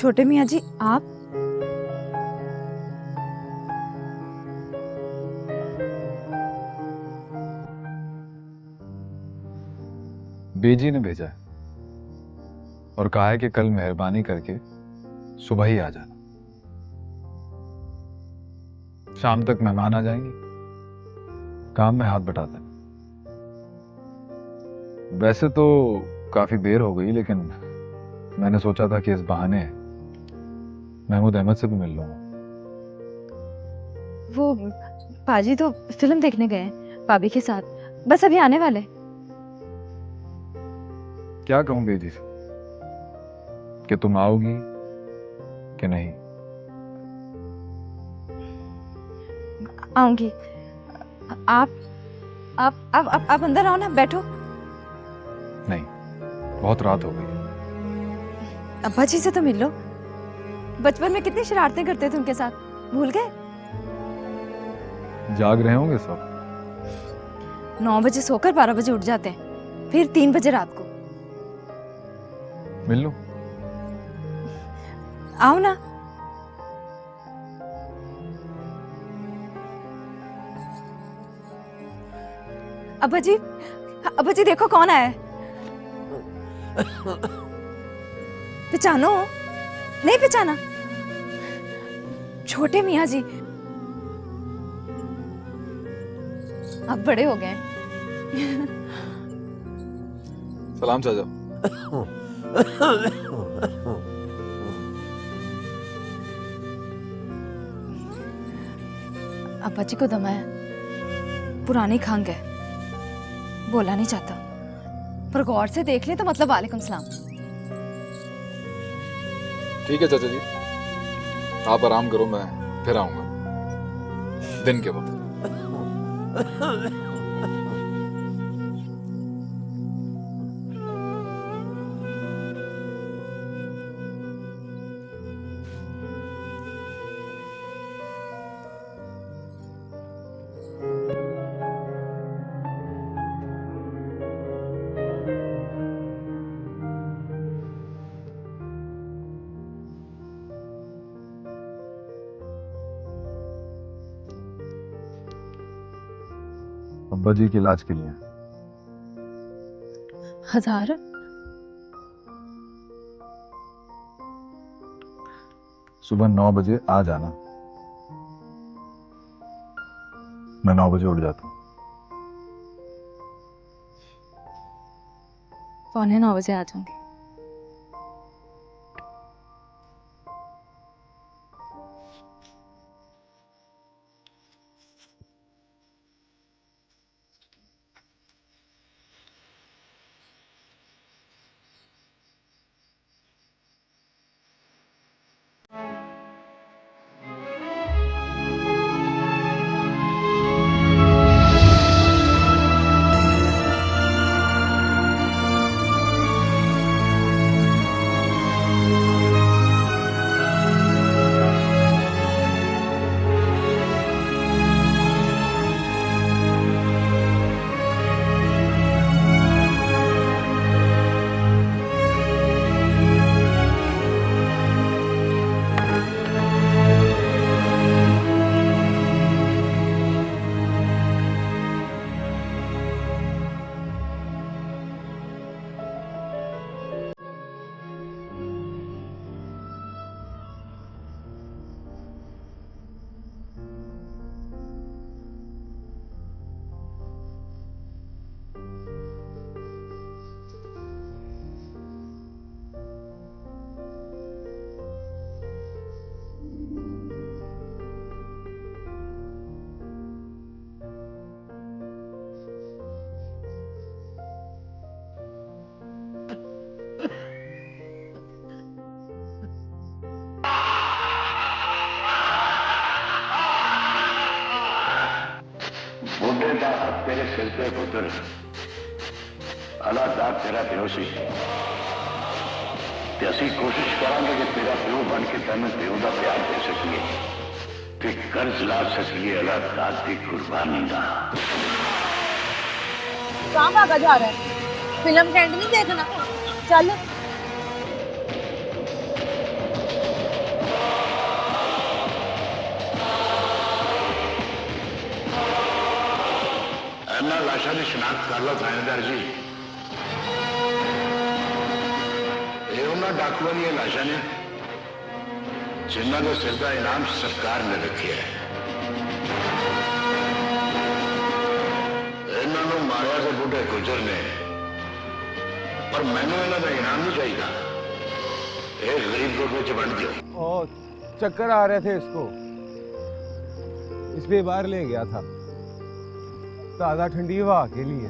छोटे मियाँ जी आप? बेजी ने भेजा है और कहा है कि कल मेहरबानी करके सुबह ही आ जाना। शाम तक मेहमान आ जाएंगे, काम में हाथ बटा देना। वैसे तो काफी देर हो गई, लेकिन मैंने सोचा था कि इस बहाने महमूद अहमद से भी मिल लूंगा। वो पाजी तो फिल्म देखने गए हैं भाभी के साथ, बस अभी आने वाले। क्या कहूं बेजी से कि तुम आओगी कि नहीं? आऊंगी। आप आप अंदर आओ ना, बैठो। नहीं, बहुत रात हो गई। अब्बा जी से तो मिल लो। बचपन में कितनी शरारतें करते थे उनके साथ, भूल गए? जाग रहे होंगे इस वक्त। 9 बजे सोकर 12 बजे उठ जाते हैं, फिर 3 बजे रात को। मिल लूं? आओ ना। अब्बा जी देखो कौन आया है। पहचानो? नहीं पहचाना? छोटे मियाँ जी, अब बड़े हो गए। सलाम चाचा। अब्बा जी को दमा है, पुरानी खंघ है, बोला नहीं चाहता, पर गौर से देख ले तो मतलब वालेकुम सलाम। ठीक है चाचा जी, आप आराम करो, मैं फिर आऊंगा दिन के वक्त। अब्बा जी के इलाज के लिए 1000? सुबह 9 बजे आ जाना। मैं 9 बजे उठ जाता हूँ। 9:45 बजे आ जाऊंगी। बूढ़े का हाथ तेरे सिर पे पुत्र, अल्लाह दाद तेरा प्यो सी ते असी कोशिश करांगे कि तेरा प्यो बन के तेन प्यो का प्यार दे सकिए ते कर्ज ला सकिए अल्लाह दाद की कुर्बानी का। कहाँ भागा जा रहा है? फिल्म का एंड नहीं देखना? चल। की शिनाख्त कर लो थानेदार जी। ये उन्होंने डाकुओं दी लाशा ने जिन्हों के सिर का इनाम सरकार ने रखे है। इन्होंने मारिया से बूढ़े गुजर ने, पर मैंने इन्हों का इनाम नहीं चाहिए। एक गरीब को कुछ बन दो। और चक्कर आ रहे थे इसको, इसलिए बाहर ले गया था ताजा ठंडी हवा के लिए।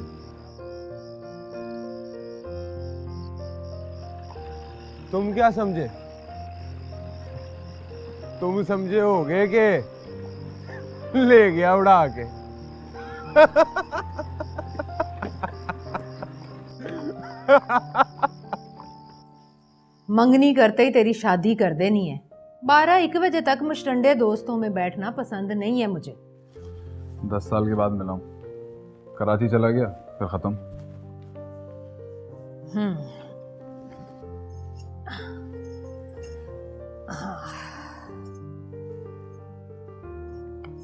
तुम क्या समझे? तुम समझे होगे कि ले गया उड़ा के। मंगनी करते ही तेरी शादी कर देनी है। 12-1 बजे तक मुशटंडे दोस्तों में बैठना पसंद नहीं है मुझे। 10 साल के बाद मिला हूँ, कराची चला गया फिर खत्म।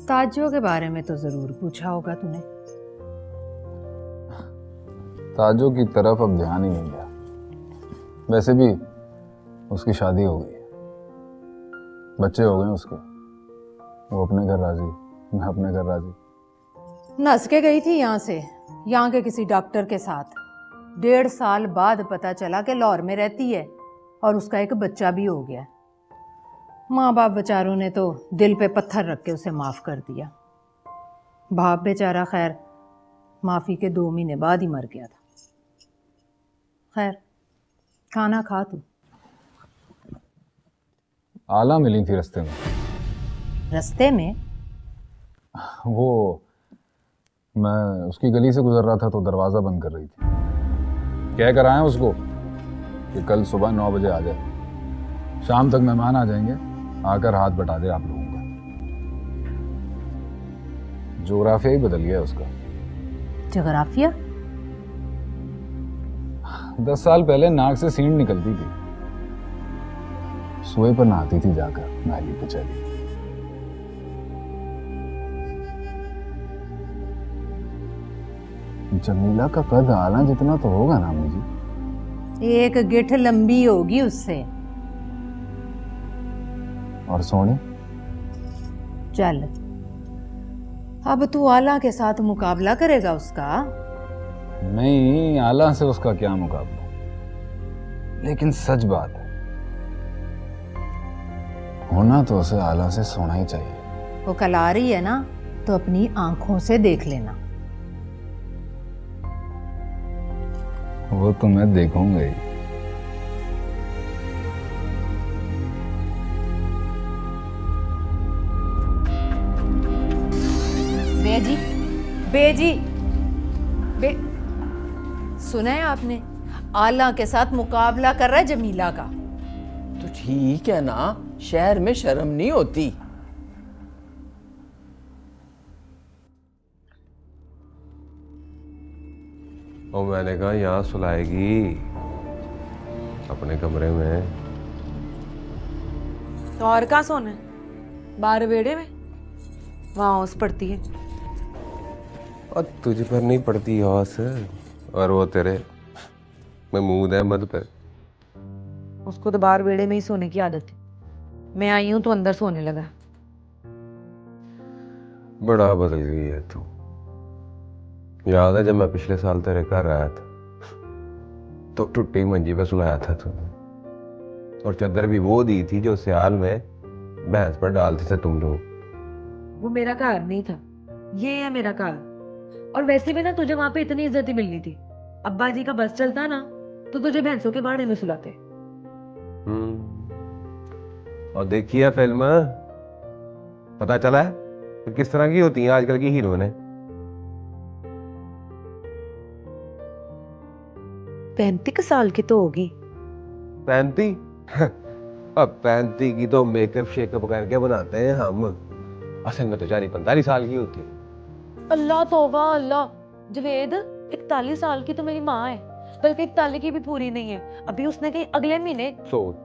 ताजो के बारे में तो जरूर पूछा होगा तूने। ताजो की तरफ अब ध्यान ही नहीं गया। वैसे भी उसकी शादी हो गई है, बच्चे हो गए उसके। वो अपने घर राजी, मैं अपने घर राजी। नस के गई थी यहाँ से, यहाँ के किसी डॉक्टर के साथ। 1.5 साल बाद पता चला कि लाहौर में रहती है और उसका एक बच्चा भी हो गया। माँ बाप बेचारों ने तो दिल पे पत्थर रख के उसे माफ़ कर दिया। बाप बेचारा खैर माफ़ी के 2 महीने बाद ही मर गया था। खैर खाना खा तू। आला मिली थी रास्ते में। रास्ते में? वो मैं उसकी गली से गुजर रहा था तो दरवाज़ा बंद कर रही थी। कह कर आए उसको कि कल सुबह 9 बजे आ जाए, शाम तक मेहमान आ जाएंगे, आकर हाथ बटा दे आप लोगों का। जोग्राफिया ही बदल गया उसका। जोग्राफिया? 10 साल पहले नाक से सींड निकलती थी, सुए पर नहाती थी जाकर नाली पे चली। जमीला का कद आला जितना तो होगा ना अम्मी जी? एक गिठ लंबी होगी उससे। और सोने? चल अब तू आला के साथ मुकाबला करेगा उसका? नहीं, आला से उसका क्या मुकाबला। लेकिन सच बात है, होना तो उसे आला से सोना ही चाहिए। वो कल आ रही है ना, तो अपनी आंखों से देख लेना। वो तो मैं देखूंगा ही। बेजी, बेजी, सुना है आपने? आला के साथ मुकाबला कर रहा है जमीला का। तो ठीक है ना, शहर में शर्म नहीं होती। और मैंने कहा यहाँ सुलाएगी अपने कमरे में। तो और कहाँ सोना है? बाहर वेड़े में? वहां ओस पड़ती है। और तुझ पर नहीं पड़ती हौस, और वो तेरे महमूद अहमद पर। उसको तो बाहर वेड़े में ही सोने की आदत है। मैं आई हूं तो अंदर सोने लगा। बड़ा बदल गई है तू। याद है जब मैं पिछले साल तेरे घर आया था तो टूटी मंजी पे सुलाया था तूने, और चादर भी वो दी थी जो सियाल में भैंस पर डालते थे तुम लोग। वो मेरा घर नहीं था, ये है मेरा घर। और वैसे भी ना तुझे वहां पे इतनी इज्जत ही मिलनी थी। अब्बा जी का बस चलता ना तो तुझे भैंसों के बाड़े में सुलाते। और देखिए फिल्म, पता चला है तो किस तरह की होती हैं आजकल की हीरोइनें। 35 साल की तो होगी। 35? अब 35 की तो मेकअप शेकअप करके बनाते हैं हम, असल में तो 40-45 साल की होती है। अल्लाह तौबा अल्लाह। जवेद, 41 साल की तो मेरी माँ है, बल्कि 41 की भी पूरी नहीं है। अभी उसने कहीं अगले महीने। सोच।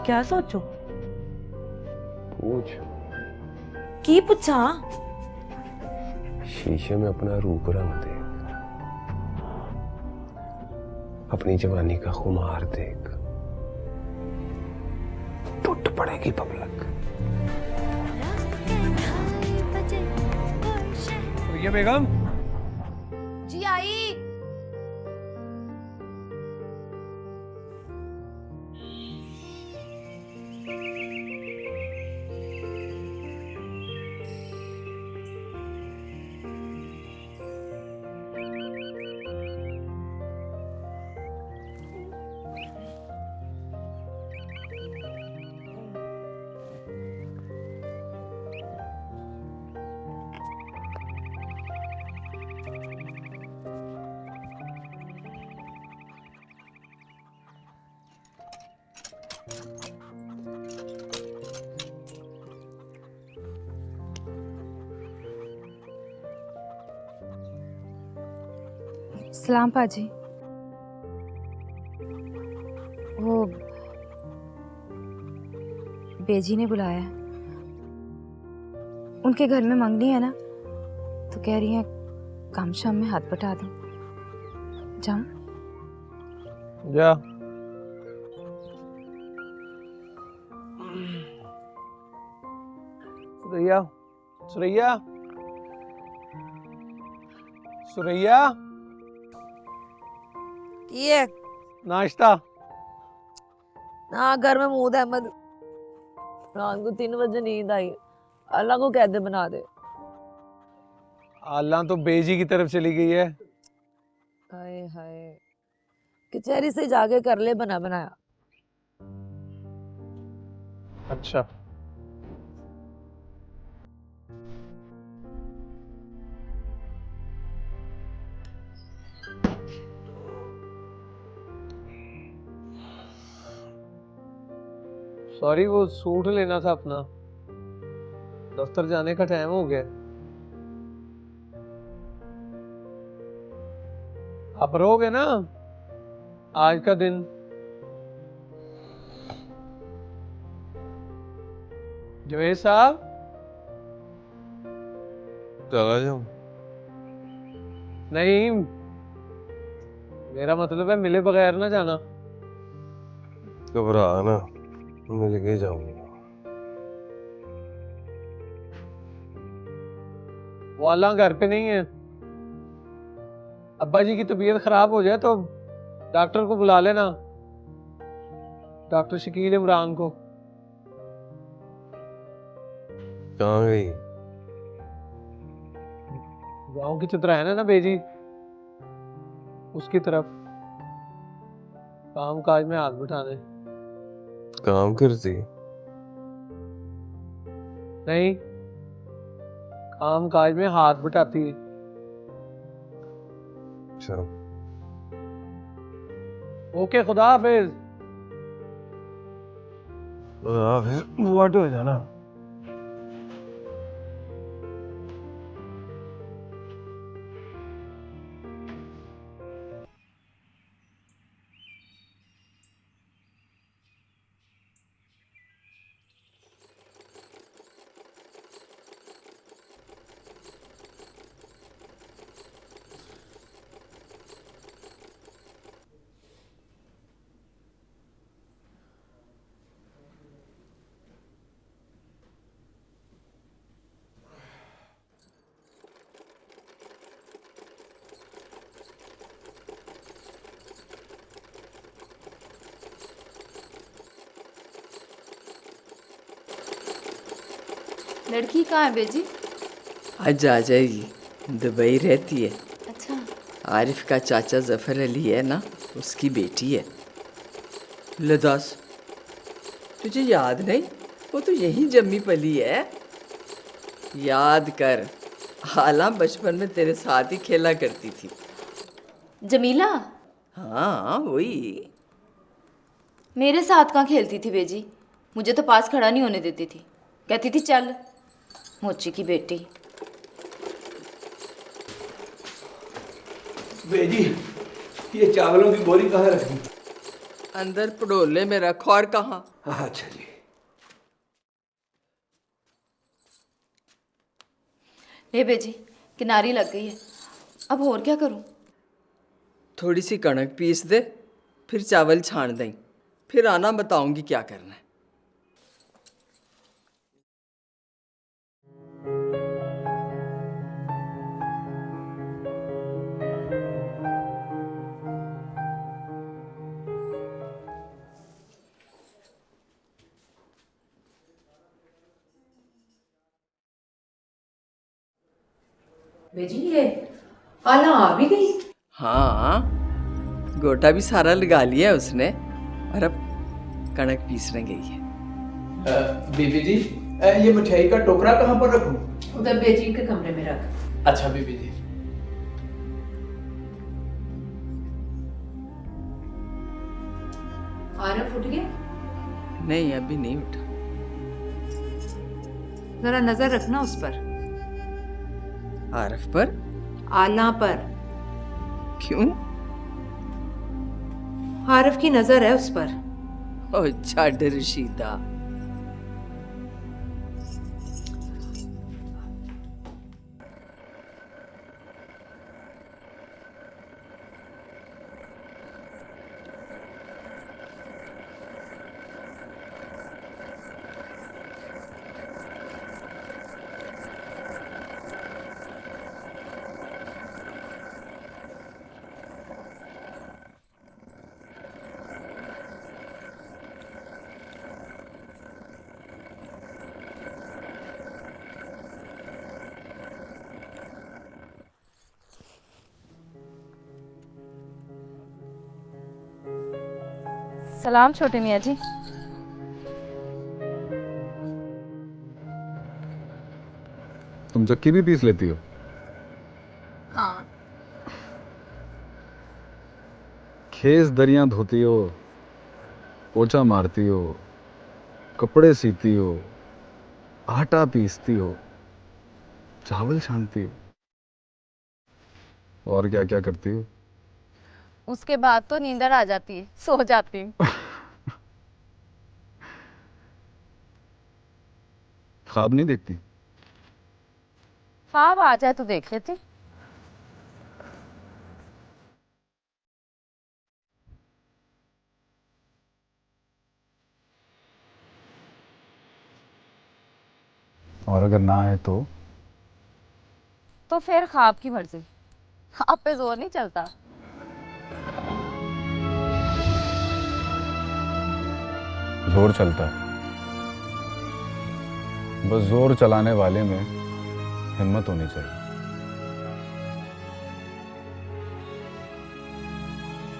क्या सोचो? पूछ। की पूछा? शीशे में अपना रूप रंग देख, अपनी जवानी का खुमार देख, टूट पड़ेगी पब्लिक। ये बेगम जी आई। सलाम पाजी। वो बेजी ने बुलाया है। उनके घर में मंगनी है ना, तो कह रही है काम शाम में हाथ बटा दूं। जाऊं? जा। सुरैया, सुरैया, सुरैया, ये नाश्ता। ना घर में मूद अहमद, रात को 3 बजे नींद आई। अल्लाह को कह दे बना दे। आल्ला तो बेजी की तरफ चली गई है। हाय हाय, कचहरी से जाके कर ले बना बनाया। अच्छा, सॉरी, वो सूट लेना था अपना, दफ्तर जाने का टाइम हो गया। आप रहोगे ना आज का दिन? जवेद साहब, चला जाऊं? नहीं, मेरा मतलब है मिले बगैर ना जाना। घबरा ना, मैं लेके जाऊंगा। वो अल्लाह घर पे नहीं है। अब्बा जी की तबीयत खराब हो जाए तो डॉक्टर को बुला लेना, डॉक्टर शकील इमरान को। कहाँ गई? गाँव की चित्रा है ना बेजी, उसकी तरफ काम काज में हाथ बटाने। काम करती? नहीं, काम काज में हाथ बटाती है। अच्छा, ओके, खुदा हाफिज। फिर वाट हो जाना। लड़की कहाँ है बेजी? आज आ जाएगी, दुबई रहती है। अच्छा, आरिफ का चाचा जफर अली है ना, उसकी बेटी है। लदास, तुझे याद नहीं? वो तो यहीं जम्मी पली है। याद कर, हाला बचपन में तेरे साथ ही खेला करती थी। जमीला हाँ वही। मेरे साथ कहाँ खेलती थी बेजी? मुझे तो पास खड़ा नहीं होने देती थी, कहती थी चल। मोची की बेटी। बेजी, ये चावलों की बोरी कहाँ रखी? अंदर पड़ोले में रखो। और कहाँ? अच्छा जी। ले बेजी, किनारी लग गई है। अब और क्या करूं? थोड़ी सी कणक पीस दे, फिर चावल छान दें, फिर आना, बताऊंगी क्या करना है। बेजी ये आला आ भी गई। हाँ, गोटा भी सारा लगा लिया है उसने, और अब कणक पीसने गई है। बीबी जी, ये मिठाई का टोकरा कहाँ पर रखूं? उधर बेजी के कमरे में रख। अच्छा बीबी जी। आरफ उठ गया? नहीं, अभी नहीं उठा। जरा नजर रखना उस पर। आरफ पर? आला पर। क्यों? आरफ की नजर है उस पर। ओ छाड़ रशीदा। सलाम छोटे मियाँ जी। तुम चक्की भी पीस लेती हो? हाँ। खेस दरियां धोती हो, पोछा मारती हो, कपड़े सीती हो, आटा पीसती हो, चावल छानती हो, और क्या क्या करती हो? उसके बाद तो नींदर आ जाती है, सो जाती हूँ। ख्वाब नहीं देखती? ख्वाब आ जाए तो देख लेती। और अगर ना आए तो? तो फिर ख्वाब की मर्जी, आप पे जोर नहीं चलता। जोर चलता है, बस जोर चलाने वाले में हिम्मत होनी चाहिए।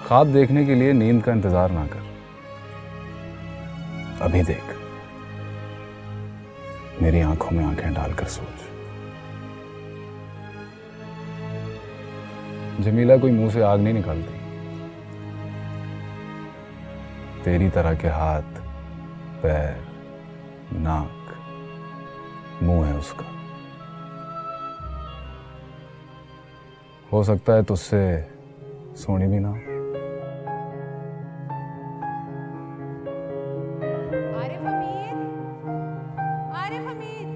ख्वाब देखने के लिए नींद का इंतजार ना कर, अभी देख, मेरी आंखों में आंखें डालकर सोच। जमीला कोई मुंह से आग नहीं निकालती, तेरी तरह के हाथ, पैर, नाक, मुंह है उसका। हो सकता है तुझसे सोनी भी ना हो। आरिफ हमीद, आरिफ हमीद।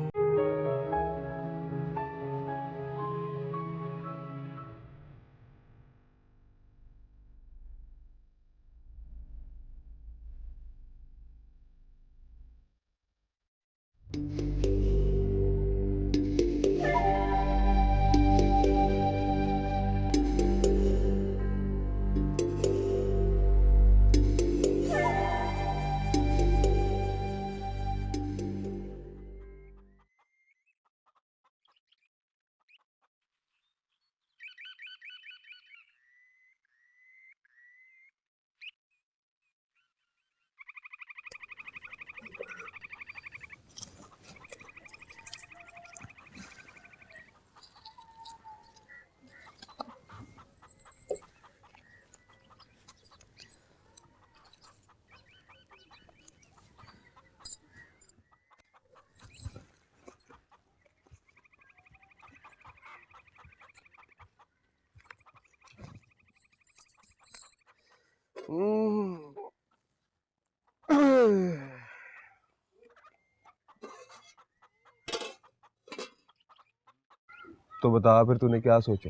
तो बता फिर तूने क्या सोचा?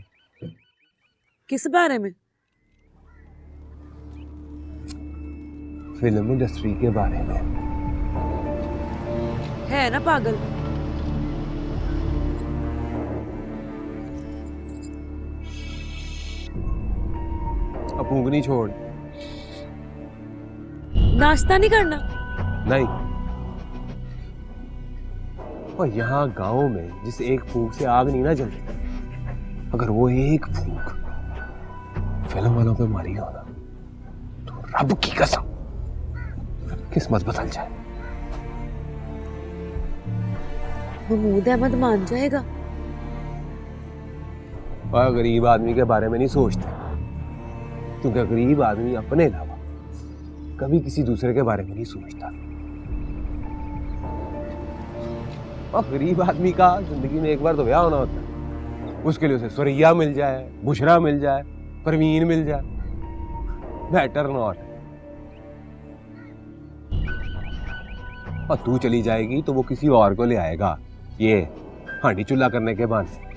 किस बारे में? फिल्म इंडस्ट्री के बारे में। है ना पागल। अब फूंकनी छोड़। नाश्ता नहीं करना? नहीं। और यहाँ गांव में जिस एक फूंक से आग नहीं ना जलती, अगर वो एक फूंक फिल्म वालों पे मारी हो ना, तो रब की कसम किस्मत बदल जाए। महमूद अहमद मान जाएगा। और गरीब आदमी के बारे में नहीं सोचते, क्योंकि गरीब आदमी अपने अलावा कभी किसी दूसरे के बारे में नहीं सोचता। और गरीब आदमी का जिंदगी में एक बार तो ब्याह होना होता है, उसके लिए उसे सुरैया मिल जाए, बुशरा मिल जाए, परवीन मिल जाए, बेटर नॉट। और तू चली जाएगी तो वो किसी और को ले आएगा, ये हांडी चूल्हा करने के बहाने।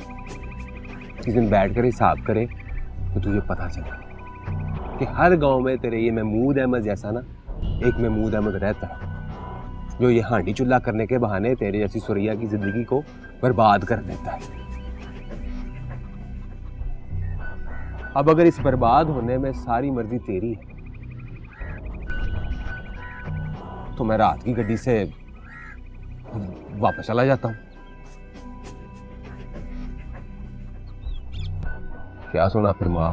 किसी दिन बैठ कर हिसाब करे तो तुझे पता चले कि हर गांव में तेरे ये महमूद अहमद जैसा ना एक महमूद अहमद रहता है, जो ये हांडी चूल्हा करने के बहाने तेरे जैसी सुरैया की जिंदगी को बर्बाद कर देता है। अब अगर इस बर्बाद होने में सारी मर्जी तेरी है, तो मैं रात की गड्डी से वापस चला जाता हूं। क्या सुना फिर मां?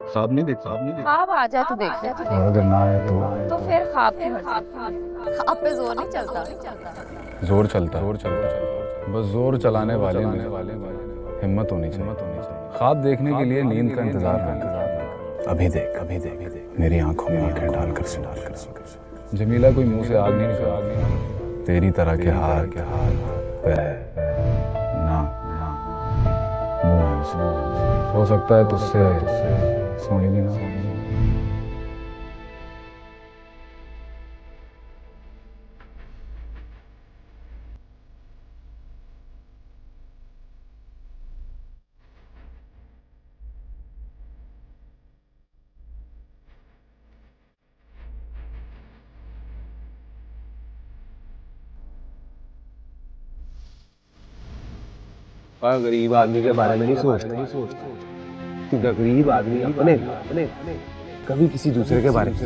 ख्वाब नहीं देख ख्वाब आ जाए तो देख ले। और अगर ना आए तो फिर ख्वाब की मर्जी। ख्वाब पे जोर नहीं चलता। जोर चलता बस जोर चलाने वाले में हिम्मत होनी चाहिए। ख्वाब देखने के लिए नींद का इंतजार करना। अभी देख मेरी आंखों में आंखें डालकर जमीला कोई मुंह से आग नहीं निकाल, तेरी तरह के हाथ पैर नाक मुंह हो सकता है तुझसे सोनी भी ना। और गरीब आदमी के बारे में नहीं सोचते, क्योंकि गरीब आदमी अपने कभी किसी दूसरे के बारे में।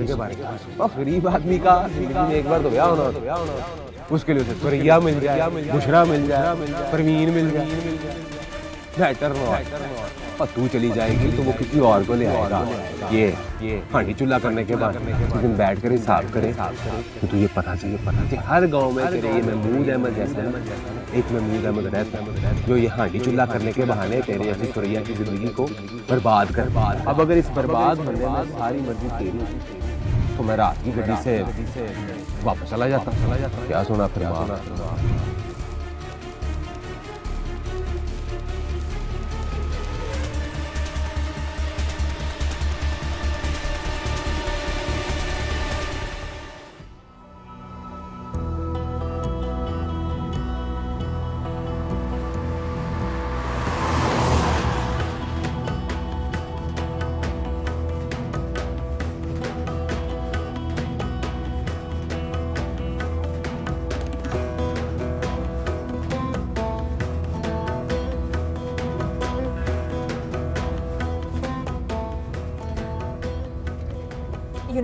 और गरीब आदमी का जिंदगी में एक बार तो ब्याह होना होता है, उसके लिए उसे सुरैया मिल जाए, बुशरा मिल जाए, परवीन मिल जाए, बेटर नॉट। और तू चली जाएगी तो वो किसी और को ले आएगा, ये हांडी चूल्हा करने के बाद किसी दिन बैठ कर हिसाब करे तो तुझे पता चले हर गांव में तेरे ये महमूद अहमद जैसा एक महमूद अहमद रहता है, जो ये हांडी चूल्हा करने के बहाने तेरे जैसी सुरैया की जिंदगी को बर्बाद कर। अब अगर इस बर्बाद होने में सारी मर्जी तेरी, तो मैं रात की गड्डी से वापस चला जाता। क्या सुना फिर मां?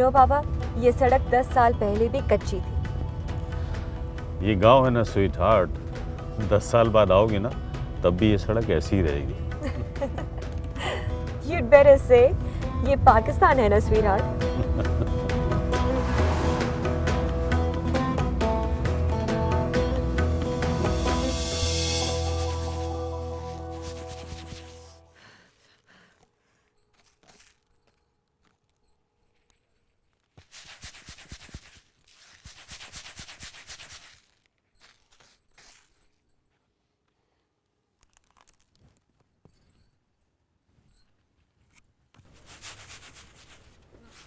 बाबा, ये सड़क 10 साल पहले भी कच्ची थी। ये गांव है ना स्वीट हार्ट, 10 साल बाद आओगे ना तब भी ये सड़क ऐसी ही रहेगी। You'd better say, ये पाकिस्तान है ना स्वीट हार्ट।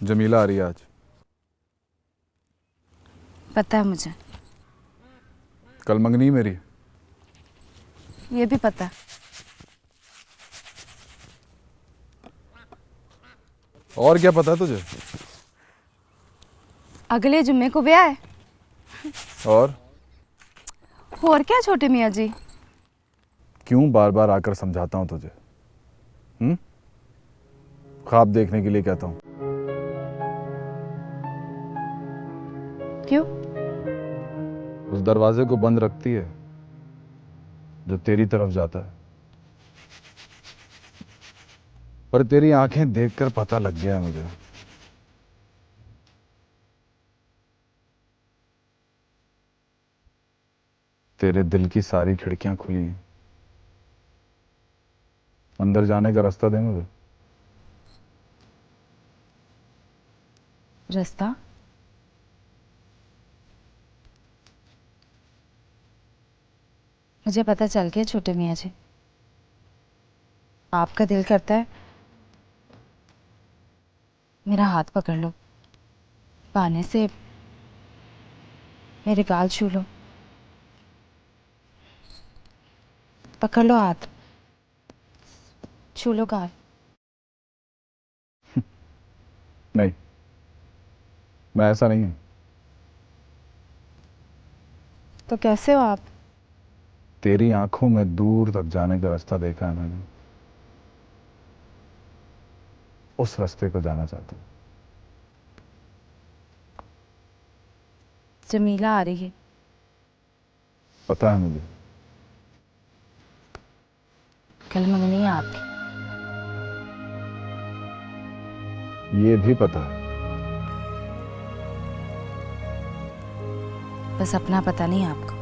जमीला आ रही है आज। पता है मुझे, कल मंगनी मेरी। ये भी पता है। और क्या पता है तुझे? अगले जुम्मे को ब्याह है। और क्या छोटे मियाँ जी? क्यों बार बार आकर समझाता हूं तुझे? ख्वाब देखने के लिए कहता हूं। क्यों? उस दरवाजे को बंद रखती है जो तेरी तरफ जाता है, पर तेरी आंखें देखकर पता लग गया है मुझे। तेरे दिल की सारी खिड़कियां खुली हैं। अंदर जाने का रास्ता दे मुझे। रास्ता? मुझे पता चल गया छोटे मियाँ जी। आपका दिल करता है मेरा हाथ पकड़ लो, पाने से मेरे गाल छू लो। पकड़ लो हाथ, छू लो गाल। नहीं, मैं ऐसा नहीं हूं। तो कैसे हो आप? तेरी आंखों में दूर तक जाने का रास्ता देखा है मैंने। उस रास्ते को जाना चाहता हूं। जमीला आ रही है। पता है मुझे। कल मंगनी है आपकी। ये भी पता है। बस अपना पता नहीं आपको।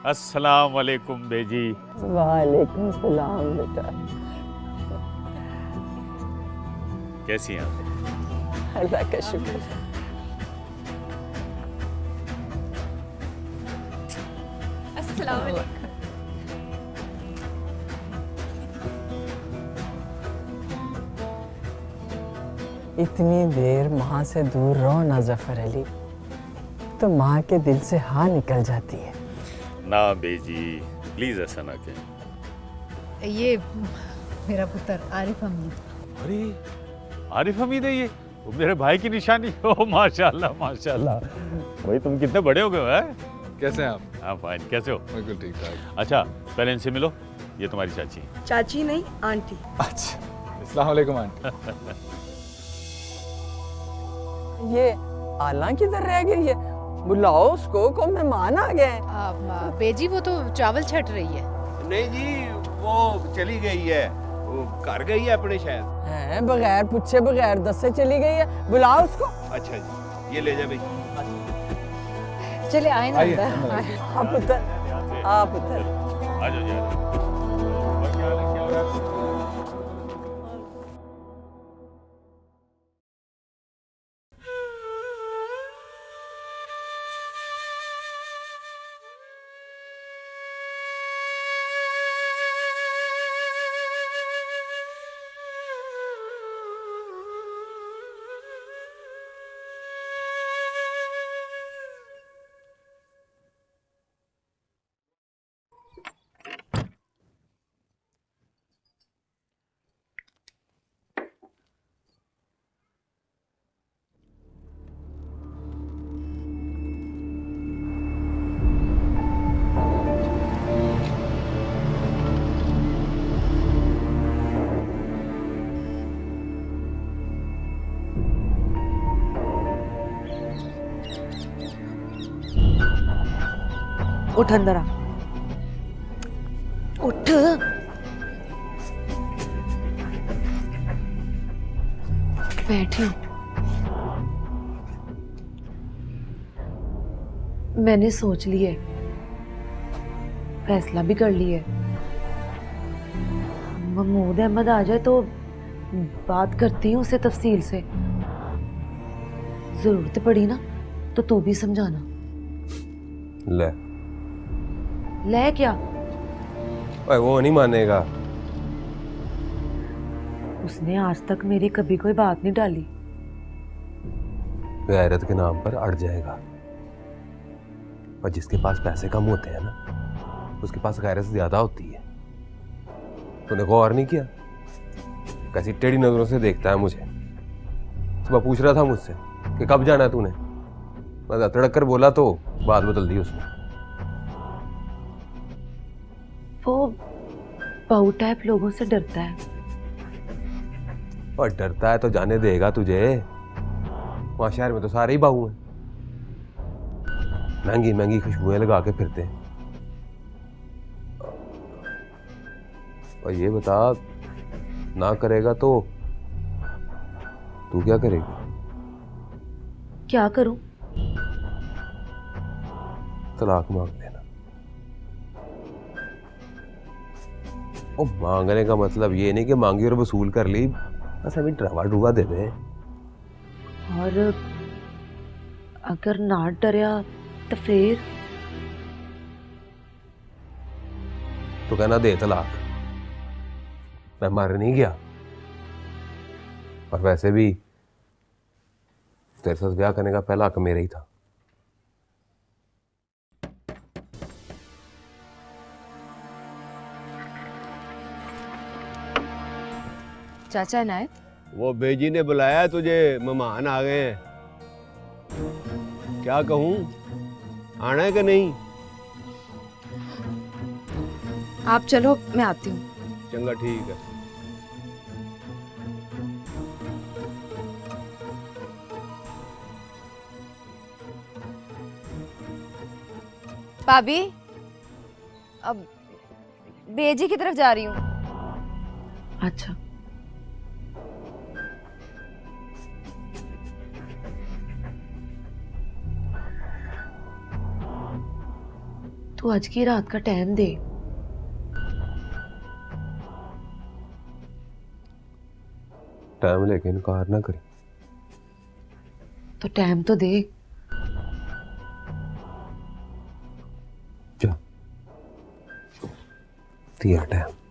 अस्सलाम वालेकुम बेजी। वालेकुम सलाम बेटा। कैसी हैं आप? अल्लाह का शुक्र। अस्सलाम वालेकुम। इतनी देर माँ से दूर रहो ना जफर अली, तो माँ के दिल से हाँ निकल जाती है। ना बेजी, प्लीज ऐसा ना कहें। ये मेरा पुत्र आरिफ हमीद। अरे आरिफ हमीद है ये? वो मेरे भाई की निशानी। ओ माशाल्लाह माशाल्लाह। भाई तुम कितने बड़े हो गए हो? हैं? कैसे हैं आप? हाँ फाइन, कैसे हो? बिल्कुल ठीक ठाक। अच्छा पहले इनसे मिलो, ये तुम्हारी चाची है। चाची नहीं, आंटी। अच्छा, अस्सलाम वालेकुम आंटी। ये आला किधर रह गई है? बुलाओ उसको, को मेहमान आ गए। बेजी वो तो चावल छट रही है। नहीं जी, वो चली गई है, वो घर गई है अपने शायद। हैं, बगैर पूछे बगैर दसे चली गई है। बुलाओ उसको। अच्छा जी, ये ले जा भाई। चले आए ना आइए, अंदर। अंदर आइए। हाँ पुत्र, हाँ पुत्र। आ जाओ जी, आ जाओ। और क्या हाल है, क्या हो रहा है? उठ अंदर आ, उठ। बैठी हूँ। मैंने सोच ली है, फैसला भी कर लिया है। महमूद अहमद आ जाए तो बात करती हूँ उससे तफसील से। जरूरत पड़ी ना तो तू भी समझाना। ले क्या? ओए वो नहीं मानेगा। उसने आज तक मेरी कभी कोई बात नहीं डाली। गैरत के नाम पर अड़ जाएगा। और जिसके पास पैसे कम होते हैं ना, उसके पास गैरत ज्यादा होती है। तूने गौर नहीं किया? कैसी टेढ़ी नजरों से देखता है मुझे। सुबह पूछ रहा था मुझसे कि कब जाना है तूने। मैं तड़क कर बोला तो बात बदल दी उसने। वो बहू टाइप लोगों से डरता है। और डरता है तो जाने देगा तुझे? वहां शहर में तो सारे ही बहू हैं। महंगी महंगी खुशबुएं लगा के फिरते हैं। और ये बता, ना करेगा तो तू क्या करेगी? क्या करूं? तलाक मांग लेना। ओ मांगने का मतलब ये नहीं कि मांगी और वसूल कर ली, बस अभी ड्रावा डूवा दे दे। और अगर ना डरिया तो फिर? तो कहना दे तलाक, मैं मर नहीं गया। और वैसे भी तेरे साथ ब्याह करने का पहला हक मेरा ही था। चाचा इनायत, वो बेजी ने बुलाया तुझे, मेहमान आ गए हैं। क्या कहूँ, आना है कि नहीं? आप चलो, मैं आती हूँ। चंगा ठीक है। भाभी, अब बेजी की तरफ जा रही हूँ। अच्छा। तू आज की रात का टाइम दे। टाइम लेके इनकार ना करी। तो टाइम तो दे। जा, दिया टाइम।